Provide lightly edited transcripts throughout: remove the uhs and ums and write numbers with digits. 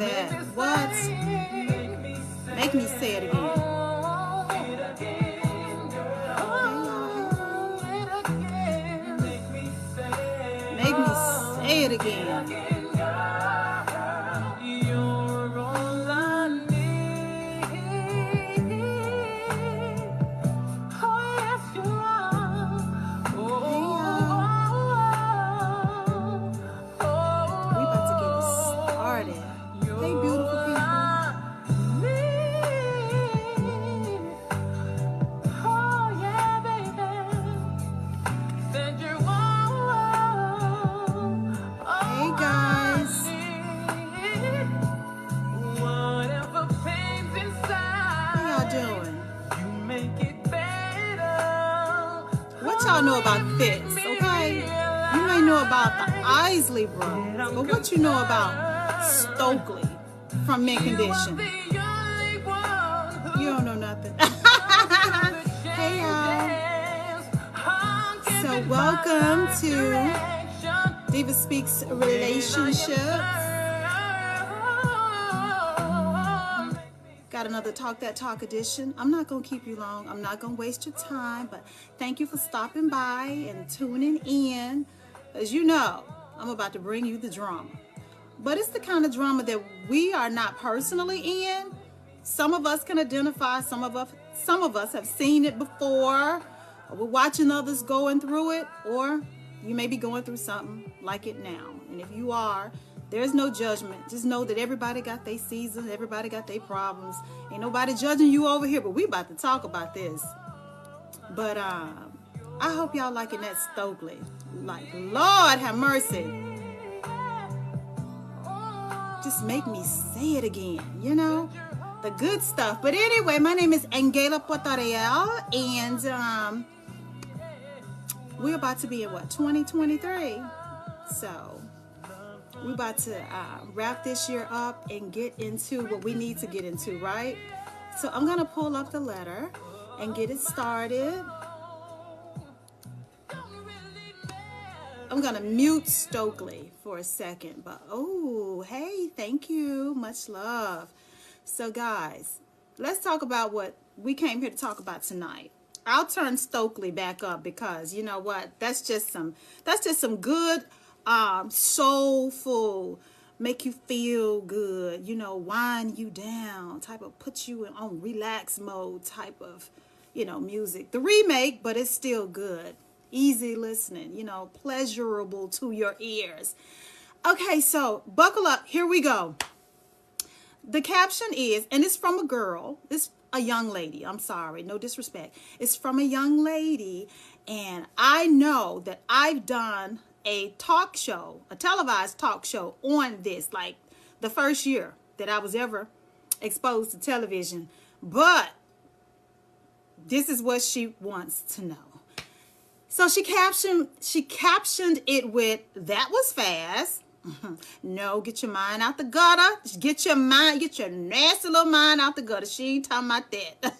that. What? Make me say it again. Make me say it again. Y'all know about this, okay? You may know about the Isley Brothers, but what you know about Stokely from Mint Condition? You don't know nothing. Hey, y'all. So welcome to Diva Speaks Relationships. Got another Talk That Talk edition. I'm not going to keep you long. I'm not going to waste your time, but thank you for stopping by and tuning in. As you know, I'm about to bring you the drama. But it's the kind of drama that we are not personally in. Some of us can identify. Some of us have seen it before. Or we're watching others going through it. Or you may be going through something like it now. And if you are, there's no judgment. Just know that everybody got their seasons. Everybody got their problems. Ain't nobody judging you over here, but we about to talk about this. But I hope y'all liking that Stokely. Like, Lord have mercy. Just make me say it again, you know? The good stuff. But anyway, my name is Angela Portarel, and we're about to be in, 2023? So we're about to wrap this year up and get into what we need to get into, right? So I'm going to pull up the letter and get it started. I'm going to mute Stokely for a second. But, oh, hey, thank you. Much love. So, guys, let's talk about what we came here to talk about tonight. I'll turn Stokely back up because, you know what, that's just some good soulful, make you feel good, you know, wind you down type of, put you on relax mode type of, you know, music. The remake, but it's still good, easy listening, you know, pleasurable to your ears. Okay, so buckle up, here we go. The caption is, and it's from a girl, it's a young lady, I'm sorry, no disrespect, it's from a young lady, and I know that I've done a talk show, a televised talk show on this, like the first year that I was ever exposed to television. But this is what she wants to know. So she captioned it with, "That was fast." No, get your mind out the gutter. Get your nasty little mind out the gutter. She ain't talking about that.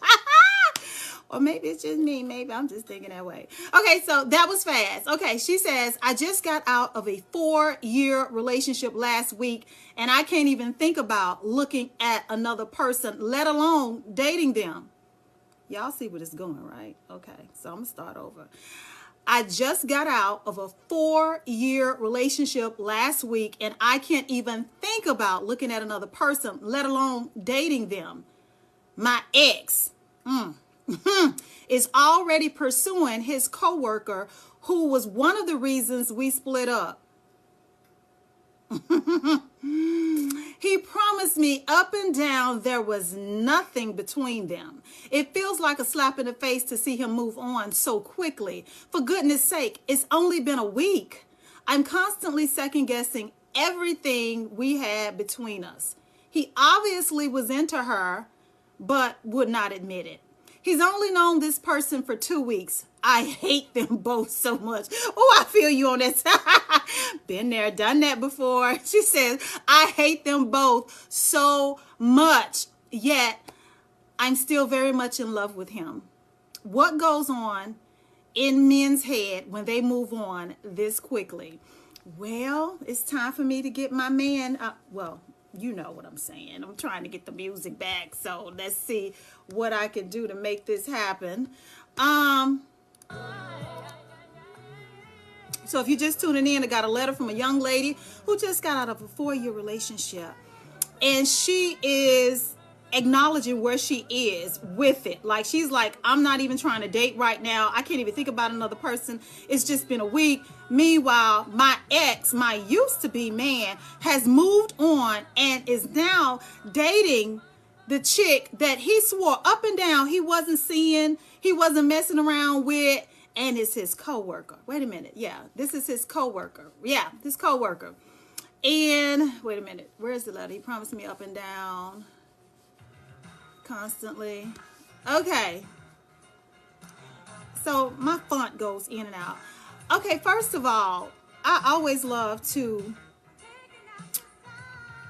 Or maybe it's just me. Maybe I'm just thinking that way. Okay, so that was fast. Okay, she says, "I just got out of a 4-year relationship last week, and I can't even think about looking at another person, let alone dating them." Y'all see where it's going, right? Okay, so I'm going to start over. "I just got out of a 4-year relationship last week, and I can't even think about looking at another person, let alone dating them. My ex is already pursuing his coworker, who was one of the reasons we split up. He promised me up and down there was nothing between them. It feels like a slap in the face to see him move on so quickly. For goodness sake, it's only been a week. I'm constantly second guessing everything we had between us. He obviously was into her, but would not admit it. He's only known this person for 2 weeks. I hate them both so much." Oh, I feel you on that. Been there, done that before. She says, "I hate them both so much, yet I'm still very much in love with him. What goes on in men's head when they move on this quickly?" Well, it's time for me to get my man. You know what I'm saying. I'm trying to get the music back. So let's see what I can do to make this happen. So if you're just tuning in, I got a letter from a young lady who just got out of a 4-year relationship. And she is acknowledging where she is with it. Like, she's like, I'm not even trying to date right now. I can't even think about another person. It's just been a week. Meanwhile, my ex, my used to be man, has moved on and is now dating the chick that he swore up and down he wasn't seeing, he wasn't messing around with, and it's his coworker. Wait a minute. Yeah, this is his coworker. Yeah, this coworker. And wait a minute. Where's the letter? He promised me up and down constantly. Okay. So my font goes in and out. Okay, first of all, I always love to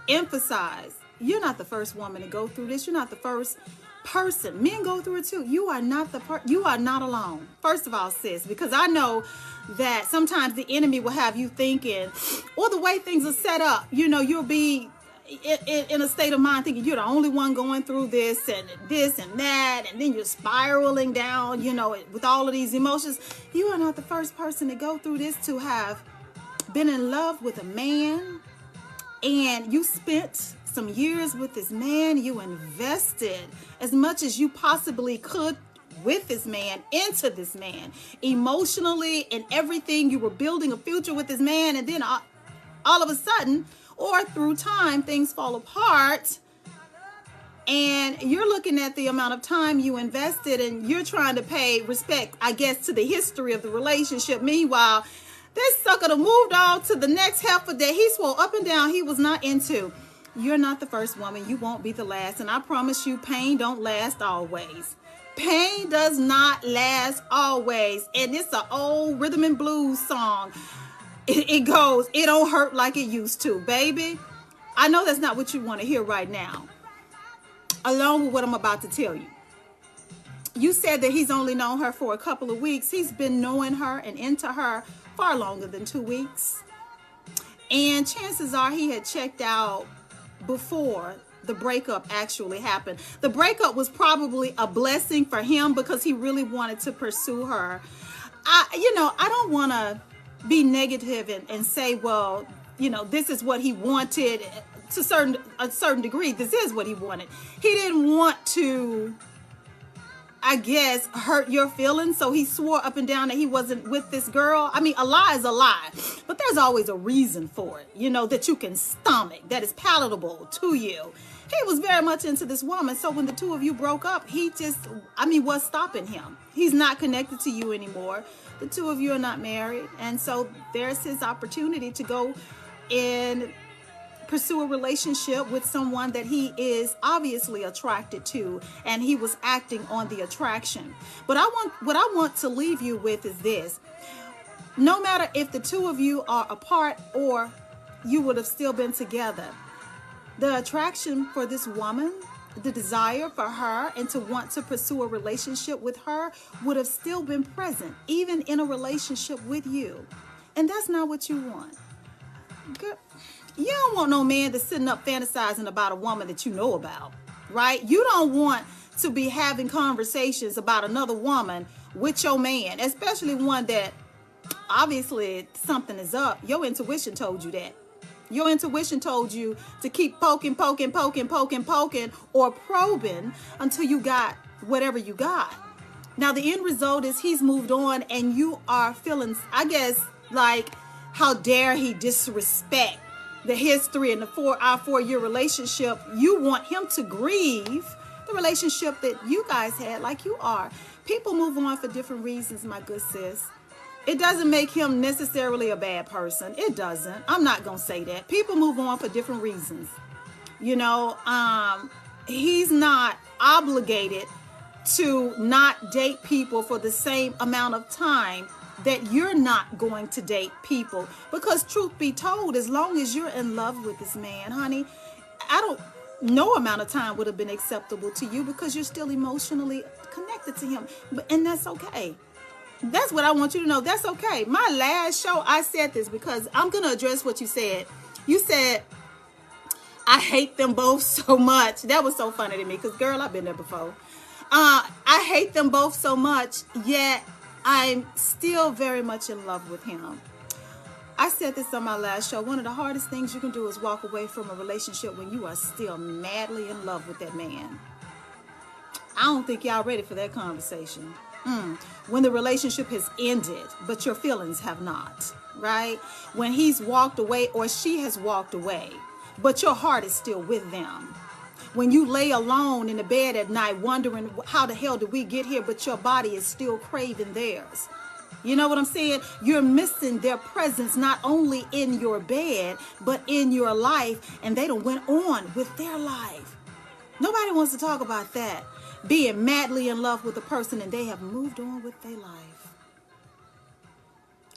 emphasize, you're not the first woman to go through this. You're not the first person. Men go through it too. You are not you are not alone. First of all, sis, because I know that sometimes the enemy will have you thinking, or the way things are set up, you know, you'll be in a state of mind thinking you're the only one going through this and that, and then you're spiraling down, you know, with all of these emotions. You are not the first person to go through this, to have been in love with a man, and you spent some years with this man. You invested as much as you possibly could with this man, into this man, emotionally and everything. You were building a future with this man, and then all of a sudden, or through time, things fall apart, and you're looking at the amount of time you invested, and you're trying to pay respect, I guess, to the history of the relationship. Meanwhile, this sucker done moved on to the next heifer that he swore up and down he was not into. You're not the first woman. You won't be the last. And I promise you, pain don't last always. Pain does not last always. And it's an old rhythm and blues song. It goes, it don't hurt like it used to, baby. I know that's not what you want to hear right now, along with what I'm about to tell you. You said that he's only known her for a couple of weeks. He's been knowing her and into her far longer than 2 weeks. And chances are he had checked out before the breakup actually happened. The breakup was probably a blessing for him because he really wanted to pursue her. I don't want to be negative and say, well, this is what he wanted. To a certain degree, this is what he wanted. He didn't want to, I guess, hurt your feelings, so he swore up and down that he wasn't with this girl. I mean, a lie is a lie, but there's always a reason for it, that you can stomach, that is palatable to you. He was very much into this woman, so when the two of you broke up, what's stopping him? He's not connected to you anymore. The two of you are not married, and so there's his opportunity to go and pursue a relationship with someone that he is obviously attracted to, and he was acting on the attraction. But what I want to leave you with is this: no matter if the two of you are apart or you would have still been together, the attraction for this woman, the desire for her, and to want to pursue a relationship with her would have still been present, even in a relationship with you. And that's not what you want. Good. You don't want no man that's sitting up fantasizing about a woman that you know about, right? You don't want to be having conversations about another woman with your man, especially one that obviously something is up. Your intuition told you that. Your intuition told you to keep poking, or probing until you got whatever you got. Now, the end result is he's moved on, and you are feeling, I guess, like, how dare he disrespect the history and our 4-year relationship. You want him to grieve the relationship that you guys had, like you are. People move on for different reasons, my good sis. It doesn't make him necessarily a bad person. It doesn't. I'm not going to say that. People move on for different reasons. He's not obligated to not date people for the same amount of time that you're not going to date people. Because truth be told, as long as you're in love with this man, honey, no amount of time would have been acceptable to you because you're still emotionally connected to him. And that's okay. That's what I want you to know. That's okay. My last show, I said this because I'm going to address what you said. You said, I hate them both so much. That was so funny to me because, girl, I've been there before. I hate them both so much, yet I'm still very much in love with him. I said this on my last show. One of the hardest things you can do is walk away from a relationship when you are still madly in love with that man. I don't think y'all ready for that conversation. When the relationship has ended, but your feelings have not, right? When he's walked away or she has walked away, but your heart is still with them. When you lay alone in the bed at night wondering how the hell did we get here, but your body is still craving theirs. You know what I'm saying? You're missing their presence not only in your bed, but in your life, and they done went on with their life. Nobody wants to talk about that. Being madly in love with a person and they have moved on with their life.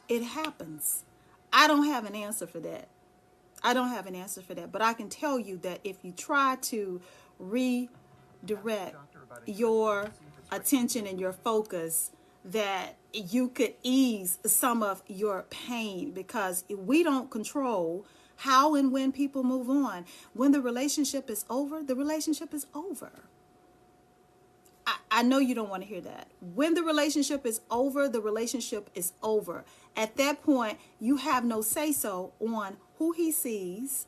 It happens. I don't have an answer for that. But I can tell you that if you try to redirect your attention and your focus, that you could ease some of your pain, because we don't control how and when people move on. When the relationship is over, the relationship is over. I know you don't want to hear that. When the relationship is over, the relationship is over. At that point, you have no say-so on who he sees,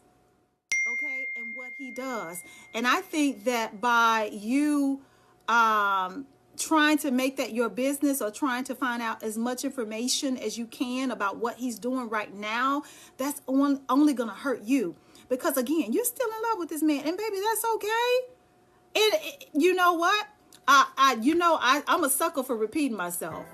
okay, and what he does. And I think that by you trying to make that your business or trying to find out as much information as you can about what he's doing right now, that's only going to hurt you. Because again, you're still in love with this man, and baby, that's okay. You know what? I'm a sucker for repeating myself.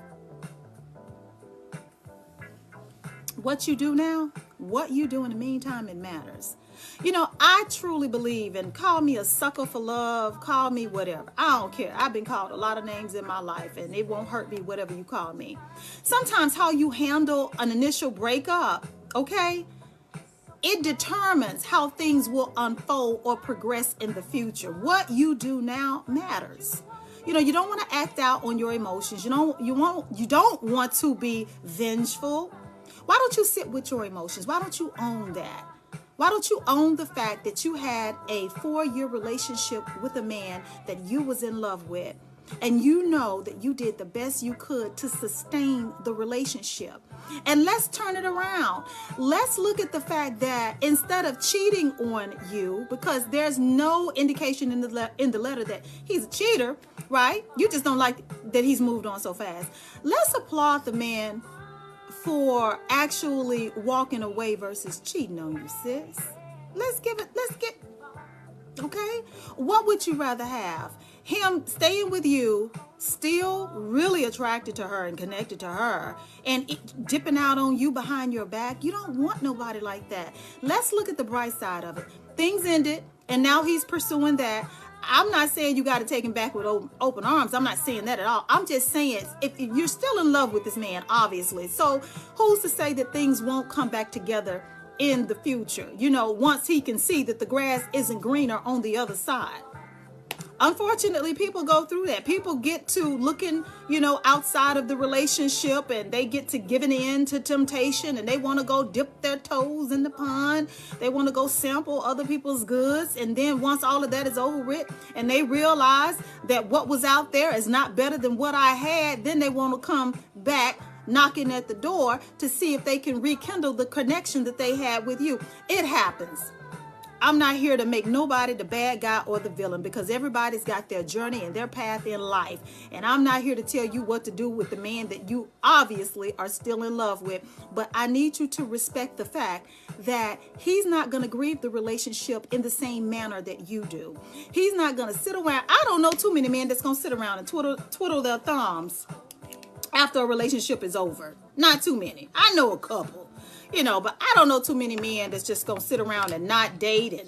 What you do now, what you do in the meantime, it matters. I truly believe, and call me a sucker for love, call me whatever. I don't care. I've been called a lot of names in my life, and it won't hurt me, whatever you call me. Sometimes how you handle an initial breakup, okay, it determines how things will unfold or progress in the future. What you do now matters. You don't want to act out on your emotions. You don't want to be vengeful. Why don't you sit with your emotions? Why don't you own that? Why don't you own the fact that you had a 4-year relationship with a man that you was in love with, and you know that you did the best you could to sustain the relationship? And let's turn it around. Let's look at the fact that instead of cheating on you, because there's no indication in the letter that he's a cheater, right? You just don't like that he's moved on so fast. Let's applaud the man for actually walking away versus cheating on you, sis. Okay? What would you rather have? Him staying with you, still really attracted to her and connected to her, and dipping out on you behind your back? You don't want nobody like that. Let's look at the bright side of it. Things ended, and now he's pursuing that. I'm not saying you got to take him back with open arms. I'm not saying that at all. I'm just saying if you're still in love with this man, obviously. So who's to say that things won't come back together in the future? Once he can see that the grass isn't greener on the other side. Unfortunately, people go through that. People get to looking, outside of the relationship, and they get to giving in to temptation, and they want to go dip their toes in the pond. They want to go sample other people's goods. And then once all of that is over with, and they realize that what was out there is not better than what I had, then they want to come back knocking at the door to see if they can rekindle the connection that they had with you. It happens. I'm not here to make nobody the bad guy or the villain, because everybody's got their journey and their path in life. And I'm not here to tell you what to do with the man that you obviously are still in love with. But I need you to respect the fact that he's not going to grieve the relationship in the same manner that you do. He's not going to sit around. I don't know too many men that's going to sit around and twiddle their thumbs after a relationship is over. Not too many. I know a couple. But I don't know too many men that's just going to sit around and not date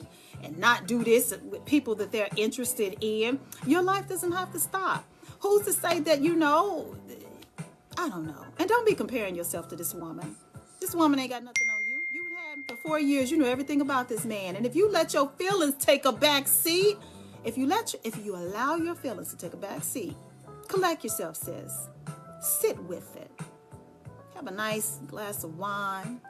and not do this with people that they're interested in. Your life doesn't have to stop. Who's to say that, I don't know. And don't be comparing yourself to this woman. This woman ain't got nothing on you. You had him for 4 years. You know everything about this man. And if you let your feelings take a back seat, if you allow your feelings to take a back seat, collect yourself, sis. Sit with it. Have a nice glass of wine.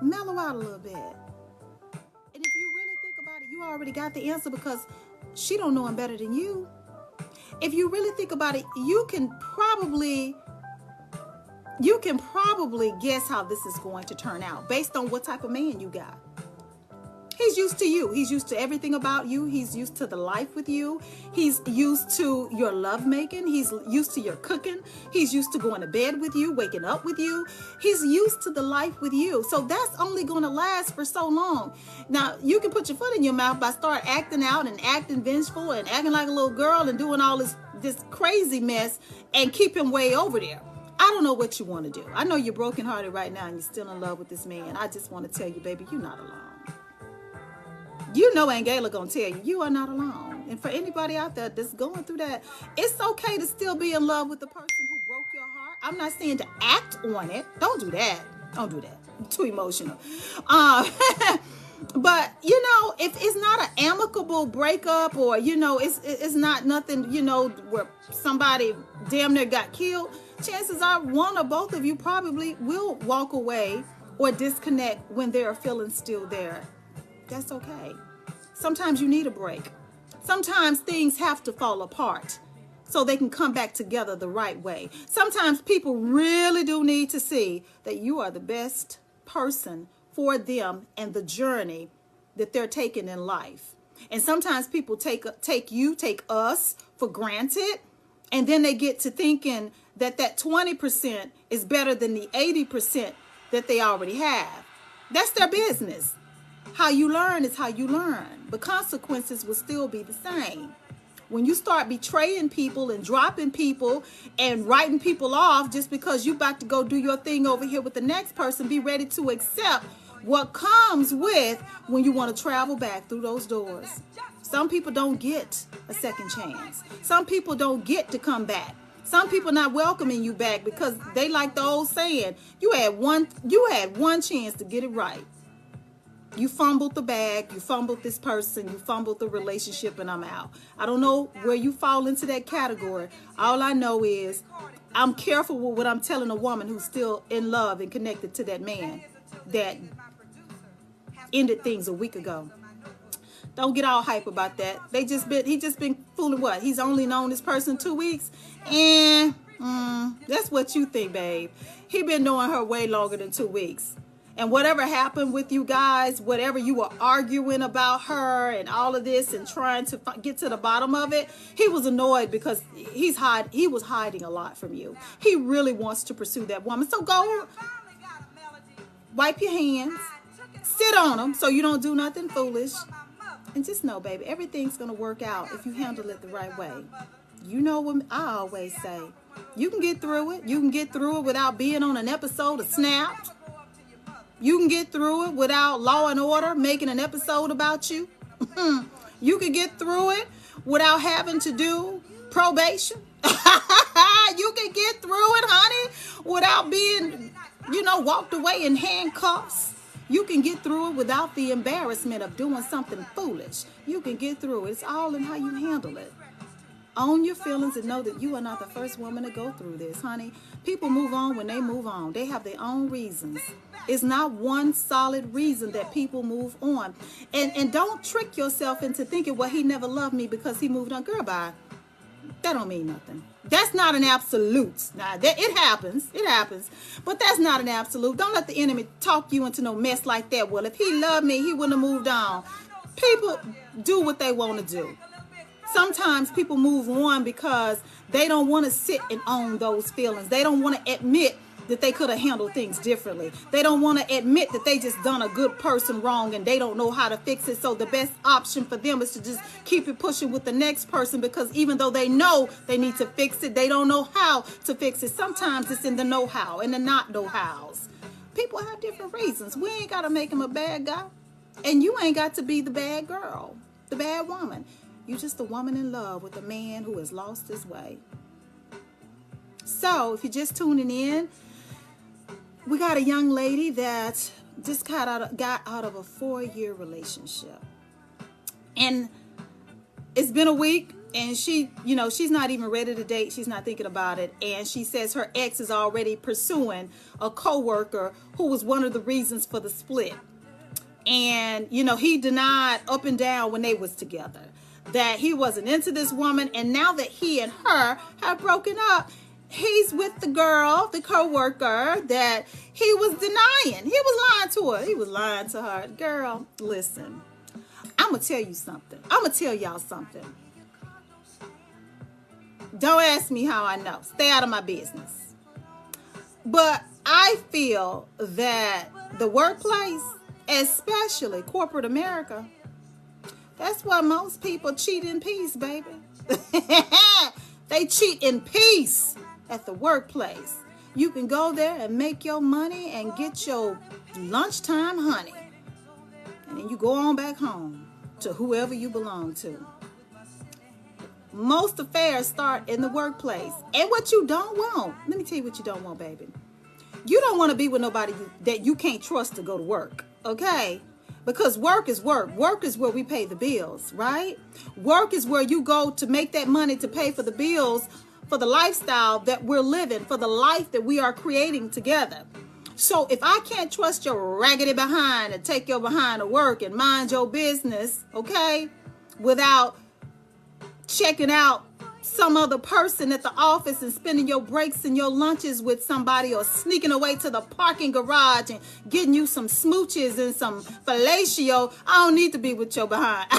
Mellow out a little bit. And if you really think about it, you already got the answer because she don't know him better than you. If you really think about it, you can probably guess how this is going to turn out based on what type of man you got. He's used to you. He's used to everything about you. He's used to the life with you. He's used to your love making. He's used to your cooking. He's used to going to bed with you, waking up with you. He's used to the life with you. So that's only going to last for so long. Now, you can put your foot in your mouth by start acting out and acting vengeful and acting like a little girl and doing all this crazy mess and keep him way over there. I don't know what you want to do. I know you're brokenhearted right now and you're still in love with this man. I just want to tell you, baby, you're not alone. You know Angela gonna tell you, you are not alone. And for anybody out there that's going through that, it's okay to still be in love with the person who broke your heart. I'm not saying to act on it. Don't do that. Don't do that. I'm too emotional. But, you know, if it's not an amicable breakup or, you know, it's not nothing, you know, where somebody damn near got killed, chances are one or both of you probably will walk away or disconnect when there are feelings still there. That's okay. Sometimes you need a break. Sometimes things have to fall apart so they can come back together the right way. Sometimes people really do need to see that you are the best person for them and the journey that they're taking in life. And sometimes people take us for granted, and then they get to thinking that 20% is better than the 80% that they already have. That's their business. How you learn is how you learn. The consequences will still be the same. When you start betraying people and dropping people and writing people off just because you about to go do your thing over here with the next person, be ready to accept what comes with when you want to travel back through those doors. Some people don't get a second chance. Some people don't get to come back. Some people not welcoming you back because they like the old saying, you had one chance to get it right. You fumbled the bag, you fumbled this person, you fumbled the relationship, and I'm out. I don't know where you fall into that category. All I know is I'm careful with what I'm telling a woman who's still in love and connected to that man that ended things a week ago. Don't get all hype about that. He just been fooling what? He's only known this person 2 weeks? That's what you think, babe. He been knowing her way longer than 2 weeks. And whatever happened with you guys, whatever you were arguing about her and all of this and trying to get to the bottom of it, he was annoyed because he was hiding a lot from you. He really wants to pursue that woman. So go wipe your hands, sit on them so you don't do nothing foolish. And just know, baby, everything's going to work out if you handle it the right way. You know what I always say. You can get through it. You can get through it without being on an episode of Snapped. You can get through it without Law and Order making an episode about you. You can get through it without having to do probation. You can get through it, honey, without being, walked away in handcuffs. You can get through it without the embarrassment of doing something foolish. You can get through it. It's all in how you handle it. Own your feelings and know that you are not the first woman to go through this, honey. People move on when they move on. They have their own reasons. It's not one solid reason that people move on. And don't trick yourself into thinking, well, he never loved me because he moved on. Girl, bye. That don't mean nothing. That's not an absolute. Now, it happens. It happens. But that's not an absolute. Don't let the enemy talk you into no mess like that. Well, if he loved me, he wouldn't have moved on. People do what they want to do. Sometimes people move on because they don't want to sit and own those feelings. They don't want to admit that they could have handled things differently. They don't want to admit that they just done a good person wrong and they don't know how to fix it. So the best option for them is to just keep it pushing with the next person, because even though they know they need to fix it, they don't know how to fix it. Sometimes it's in the know-how and the not know-hows. People have different reasons. We ain't got to make him a bad guy. And you ain't got to be the bad girl, the bad woman. You're just a woman in love with a man who has lost his way. So if you're just tuning in, we got a young lady that just got out of a 4-year relationship. And it's been a week, and she's not even ready to date. She's not thinking about it. And she says her ex is already pursuing a coworker who was one of the reasons for the split. And, you know, he denied up and down when they was together that he wasn't into this woman. And now that he and her have broken up, he's with the girl, the co-worker that he was denying. He was lying to her. He was lying to her. Girl, listen, I'm going to tell you something. I'm going to tell y'all something. Don't ask me how I know. Stay out of my business. But I feel that the workplace, especially corporate America, that's why most people cheat in peace, baby. They cheat in peace at the workplace. You can go there and make your money and get your lunchtime honey. And then you go on back home to whoever you belong to. Most affairs start in the workplace. And what you don't want, let me tell you what you don't want, baby. You don't want to be with nobody that you can't trust to go to work, okay? Because work is work. Work is where we pay the bills, right? Work is where you go to make that money to pay for the bills, for the lifestyle that we're living, for the life that we are creating together. So if I can't trust your raggedy behind and take your behind to work and mind your business, okay, without checking out some other person at the office and spending your breaks and your lunches with somebody, or sneaking away to the parking garage and getting you some smooches and some fellatio, I don't need to be with your behind.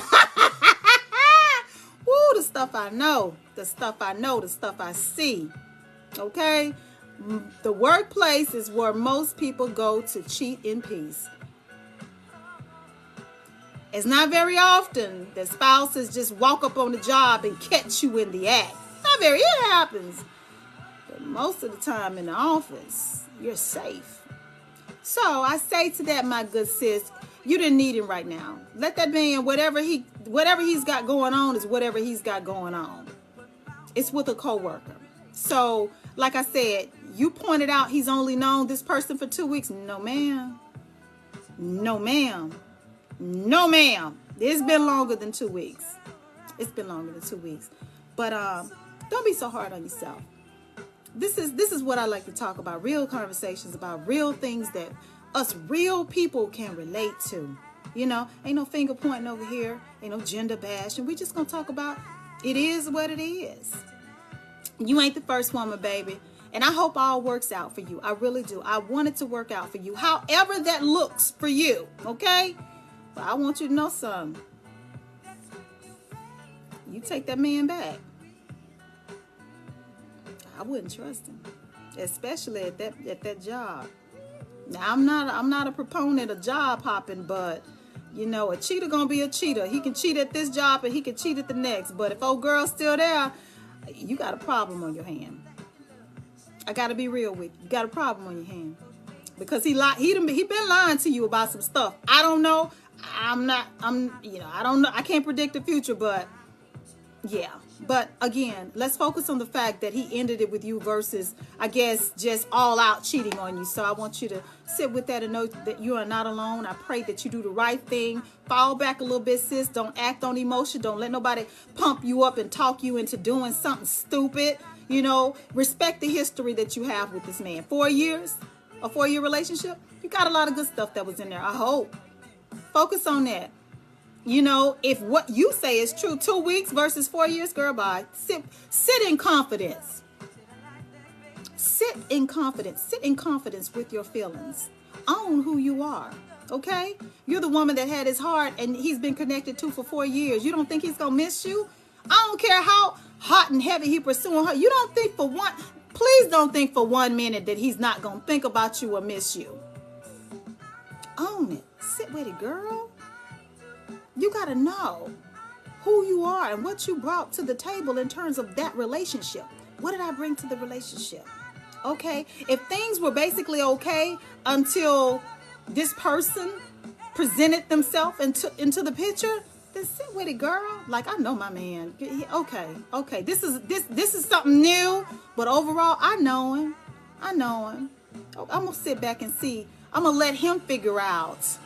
Woo, the stuff I know, the stuff I know, the stuff I see. Okay? The workplace is where most people go to cheat in peace. It's not very often that spouses just walk up on the job and catch you in the act. Not very, it happens. But most of the time in the office, you're safe. So I say to that, my good sis, you didn't need him right now. Let that man, whatever he's got going on is whatever he's got going on. It's with a coworker. So, like I said, you pointed out he's only known this person for 2 weeks. No, ma'am. No, ma'am. No, ma'am. It's been longer than 2 weeks. It's been longer than 2 weeks. But don't be so hard on yourself. This is what I like to talk about. Real conversations about real things that us real people can relate to. You know, ain't no finger pointing over here. Ain't no gender bashing. We just gonna talk about it is what it is. You ain't the first woman, baby. And I hope all works out for you. I really do. I want it to work out for you. However that looks for you. Okay? But I want you to know something. You take that man back. I wouldn't trust him, especially at that job. Now I'm not a proponent of job hopping, but you know, a cheater gonna be a cheater. He can cheat at this job and he can cheat at the next. But if old girl's still there, you got a problem on your hand. I gotta be real with you. You got a problem on your hand because he been lying to you about some stuff. I don't know. I don't know. I can't predict the future, but yeah. But again, let's focus on the fact that he ended it with you versus, I guess, just all out cheating on you. So I want you to sit with that and know that you are not alone. I pray that you do the right thing. Fall back a little bit, sis. Don't act on emotion. Don't let nobody pump you up and talk you into doing something stupid. You know, respect the history that you have with this man. 4 years, a 4-year relationship. You got a lot of good stuff that was in there, I hope. Focus on that. You know, if what you say is true, 2 weeks versus 4 years, girl, bye. Sit in confidence. Sit in confidence. Sit in confidence with your feelings. Own who you are, okay? You're the woman that had his heart and he's been connected to for 4 years. You don't think he's going to miss you? I don't care how hot and heavy he pursuing her. You don't think please don't think for 1 minute that he's not going to think about you or miss you. Own it. Sit with it, girl. You got to know who you are and what you brought to the table in terms of that relationship. What did I bring to the relationship? Okay, if things were basically okay until this person presented themselves into the picture, then sit with it, girl. Like, I know my man. Okay. This is something new, but overall, I know him. I'm gonna sit back and see. I'm gonna let him figure out.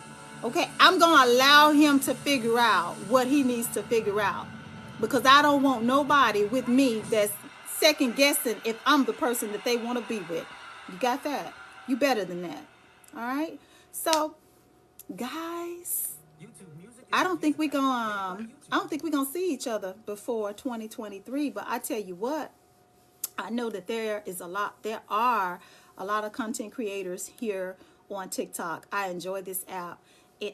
Okay, I'm going to allow him to figure out what he needs to figure out, because I don't want nobody with me that's second guessing if I'm the person that they want to be with. You got that? You better than that. All right? So guys, I don't think we're gonna see each other before 2023. But I tell you what, I know that there are a lot of content creators here on TikTok. I enjoy this app.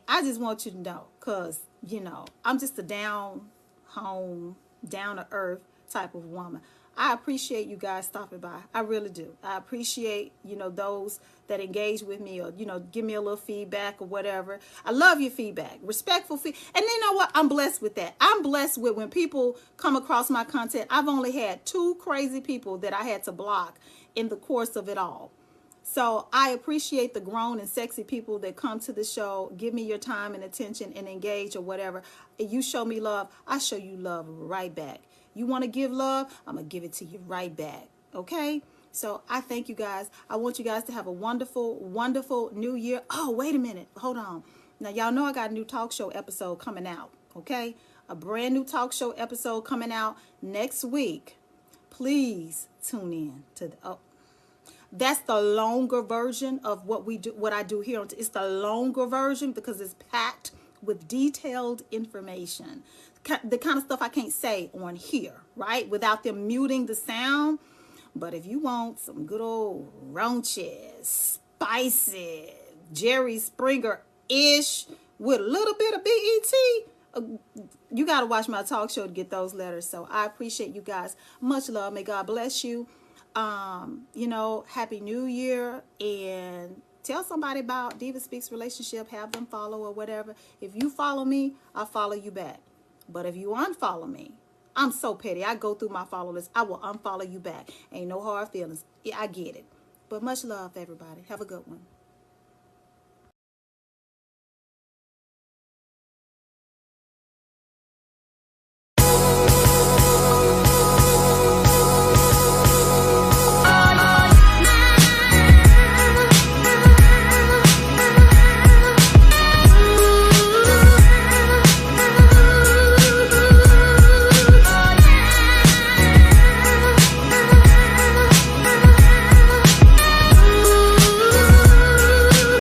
I just want you to know, because, I'm just a down home, down to earth type of woman. I appreciate you guys stopping by. I really do. I appreciate, those that engage with me, or, give me a little feedback or whatever. I love your feedback, respectful feedback. And you know what? I'm blessed with that. I'm blessed with when people come across my content. I've only had 2 crazy people that I had to block in the course of it all. So I appreciate the grown and sexy people that come to the show, give me your time and attention and engage or whatever. You show me love, I show you love right back. You want to give love, I'm going to give it to you right back. Okay? So I thank you guys. I want you guys to have a wonderful, wonderful new year. Oh, wait a minute. Hold on. Now, y'all know I got a new talk show episode coming out. Okay? A brand new talk show episode coming out next week. Please tune in to the... That's the longer version of what I do here. It's the longer version because it's packed with detailed information. The kind of stuff I can't say on here, right? Without them muting the sound. But if you want some good old raunchy, spicy, Jerry Springer-ish with a little bit of BET, you got to watch my talk show to get those letters. So I appreciate you guys. Much love. May God bless you. Happy New Year, and tell somebody about Diva Speaks Relationship. Have them follow or whatever. If you follow me, I'll follow you back. But if you unfollow me, I'm so petty. I go through my follow list. I will unfollow you back. Ain't no hard feelings. Yeah, I get it. But much love, everybody. Have a good one.